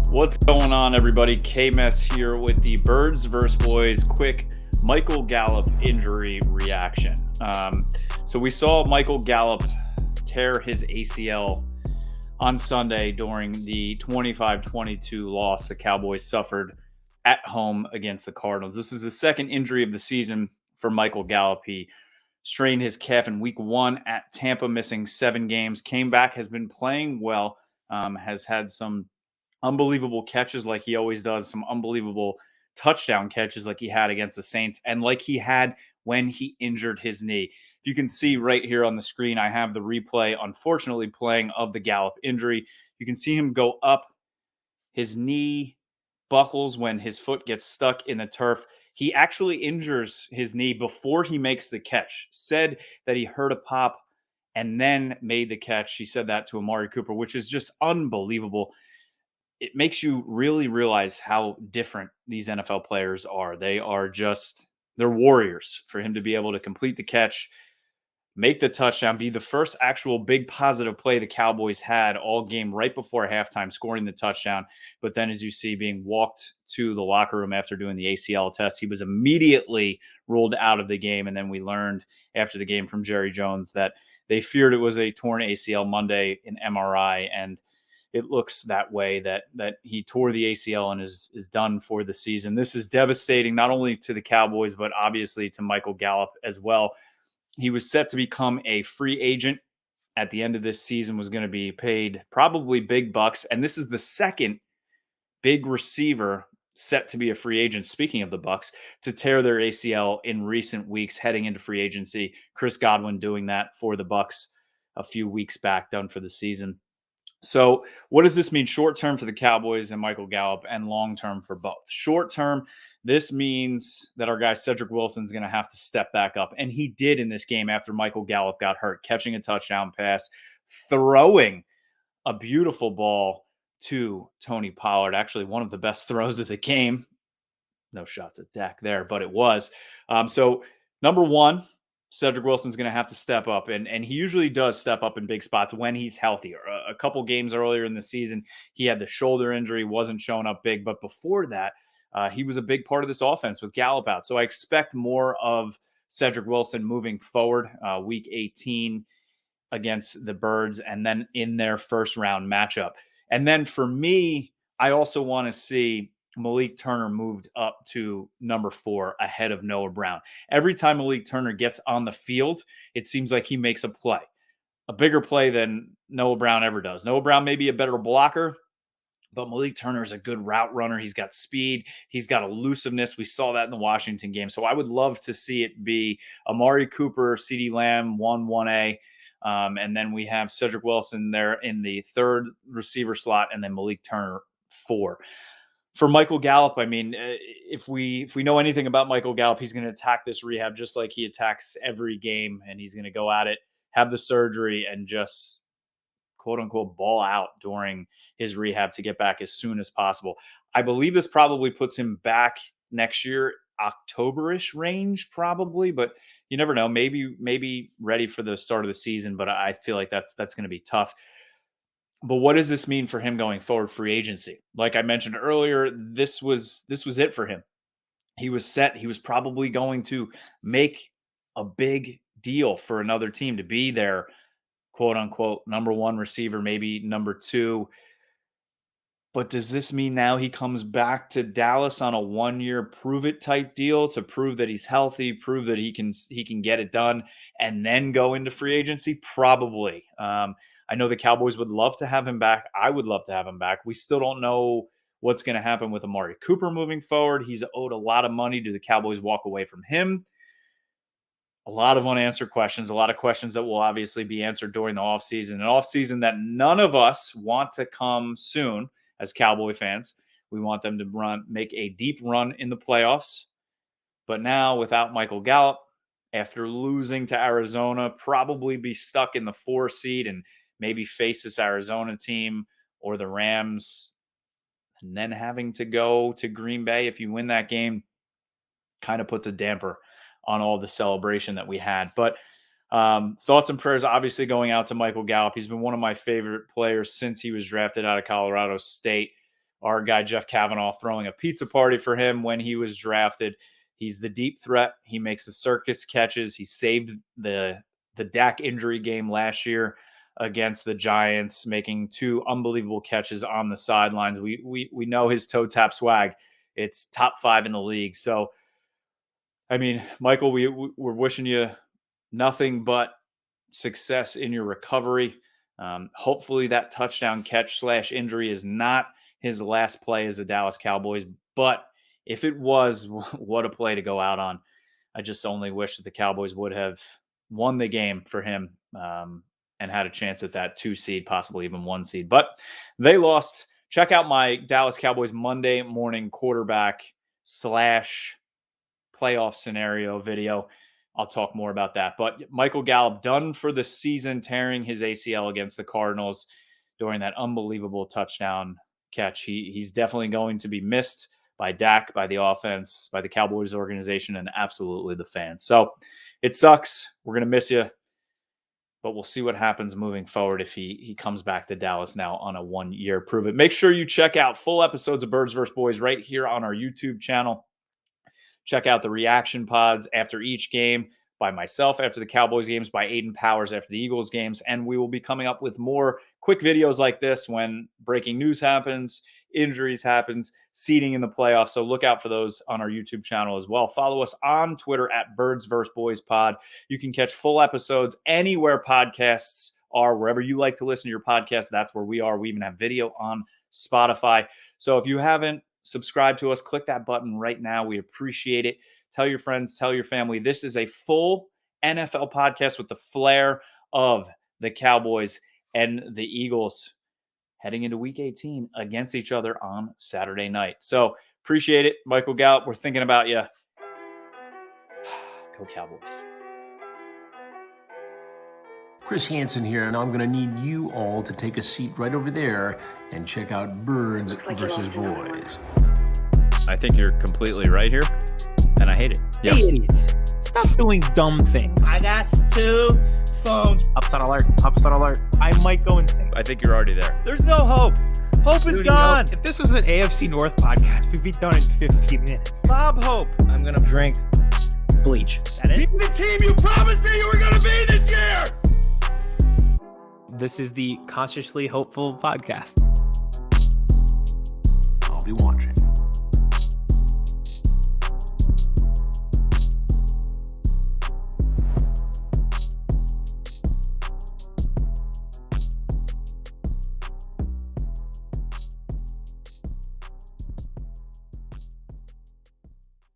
What's going on, everybody? Kmess here with the Birds vs. Boys quick Michael Gallup injury reaction. So we saw Michael Gallup tear his ACL on Sunday during the 25-22 loss the Cowboys suffered at home against the Cardinals. This is the second injury of the season for Michael Gallup. He strained his calf in week 1 at Tampa, missing 7 games. Came back, has been playing well, has had some unbelievable catches like he always does, some unbelievable touchdown catches like he had against the Saints and like he had when he injured his knee. You can see right here on the screen, I have the replay, unfortunately, playing of the Gallup injury. You can see him go up. His knee buckles when his foot gets stuck in the turf. He actually injures his knee before he makes the catch. Said that he heard a pop and then made the catch. He said that to Amari Cooper, which is just unbelievable. It makes you really realize how different these NFL players are. They're warriors. For him to be able to complete the catch, make the touchdown, be the first actual big positive play the Cowboys had all game right before halftime, scoring the touchdown. But then, as you see, being walked to the locker room after doing the ACL test, he was immediately ruled out of the game. And then we learned after the game from Jerry Jones that they feared it was a torn ACL Monday in MRI, and it looks that way, that he tore the ACL and is done for the season. This is devastating, not only to the Cowboys, but obviously to Michael Gallup as well. He was set to become a free agent at the end of this season, was going to be paid probably big bucks. And this is the second big receiver set to be a free agent, speaking of the Bucks, to tear their ACL in recent weeks heading into free agency. Chris Godwin doing that for the Bucks a few weeks back, done for the season. So what does this mean short term for the Cowboys and Michael Gallup, and long term for both? Short term, this means that our guy Cedrick Wilson is going to have to step back up. And he did in this game after Michael Gallup got hurt, catching a touchdown pass, throwing a beautiful ball to Tony Pollard. Actually, one of the best throws of the game. No shots at Dak there, but it was. So number one, Cedrick Wilson's going to have to step up, and he usually does step up in big spots when he's healthy. A couple games earlier in the season, he had the shoulder injury, wasn't showing up big, but before that, he was a big part of this offense with Gallup out. So I expect more of Cedrick Wilson moving forward. Week 18 against the Birds, and then in their first round matchup. And then for me, I also want to see Malik Turner moved up to number 4 ahead of Noah Brown. Every time Malik Turner gets on the field, it seems like he makes a play, a bigger play than Noah Brown ever does. Noah Brown may be a better blocker, but Malik Turner is a good route runner. He's got speed. He's got elusiveness. We saw that in the Washington game. So I would love to see it be Amari Cooper, CeeDee Lamb, 1-1A. And then we have Cedrick Wilson there in the third receiver slot, and then Malik Turner 4. For Michael Gallup, I mean, if we know anything about Michael Gallup, he's going to attack this rehab just like he attacks every game, and he's going to go at it, have the surgery, and just quote unquote ball out during his rehab to get back as soon as possible. I believe this probably puts him back next year, October-ish range, probably, but you never know. Maybe ready for the start of the season, but I feel like that's going to be tough. But what does this mean for him going forward, free agency? Like I mentioned earlier, this was it for him. He was set. He was probably going to make a big deal for another team to be their quote unquote number 1 receiver, maybe number 2. But does this mean now he comes back to Dallas on a 1-year prove it type deal to prove that he's healthy, prove that he can get it done, and then go into free agency? Probably. I know the Cowboys would love to have him back. I would love to have him back. We still don't know what's going to happen with Amari Cooper moving forward. He's owed a lot of money. Do the Cowboys walk away from him? A lot of unanswered questions, a lot of questions that will obviously be answered during the offseason, an offseason that none of us want to come soon as Cowboy fans. We want them to make a deep run in the playoffs. But now without Michael Gallup, after losing to Arizona, probably be stuck in the 4 seed and maybe face this Arizona team or the Rams, and then having to go to Green Bay if you win that game, kind of puts a damper on all the celebration that we had. But thoughts and prayers obviously going out to Michael Gallup. He's been one of my favorite players since he was drafted out of Colorado State. our guy Jeff Kavanaugh throwing a pizza party for him when he was drafted. He's the deep threat. He makes the circus catches. He saved the Dak injury game last year against the Giants, making 2 unbelievable catches on the sidelines. We know his toe tap swag. It's top 5 in the league. So, I mean, Michael, we're wishing you nothing but success in your recovery. Hopefully that touchdown catch / injury is not his last play as the Dallas Cowboys. But if it was, what a play to go out on. I just only wish that the Cowboys would have won the game for him and had a chance at that 2 seed, possibly even 1 seed. But they lost. Check out my Dallas Cowboys Monday morning quarterback / playoff scenario video. I'll talk more about that. But Michael Gallup done for the season, tearing his ACL against the Cardinals during that unbelievable touchdown catch. He's definitely going to be missed by Dak, by the offense, by the Cowboys organization, and absolutely the fans. So it sucks. We're going to miss you. But we'll see what happens moving forward if he comes back to Dallas now on a 1-year prove it. Make sure you check out full episodes of Birds vs. Boys right here on our YouTube channel. Check out the reaction pods after each game by myself after the Cowboys games, by Aiden Powers after the Eagles games. And we will be coming up with more quick videos like this when breaking news happens, injuries happens, seeding in the playoffs. So look out for those on our YouTube channel as well. Follow us on Twitter at Birds vs. Boys Pod. You can catch full episodes anywhere podcasts are. Wherever you like to listen to your podcast, that's where we are. We even have video on Spotify. So if you haven't subscribe to us, click that button right now. We appreciate it. Tell your friends, tell your family. This is a full NFL podcast with the flair of the Cowboys and the Eagles heading into week 18 against each other on Saturday night. So appreciate it. Michael Gallup, we're thinking about you. Go Cowboys. Chris Hansen here, and I'm going to need you all to take a seat right over there and check out Birds versus Boys. I think you're completely right here, and I hate it. Yep. Hey, idiots. Stop doing dumb things. I got 2 phones. Upset alert. Upset alert. I might go insane. I think you're already there. There's no hope. Hope is gone. If this was an AFC North podcast, we'd be done in 15 minutes. Bob Hope. I'm going to drink bleach. That is? Be the team you promised me you were going to be this year! This is the Consciously Hopeful podcast. I'll be watching.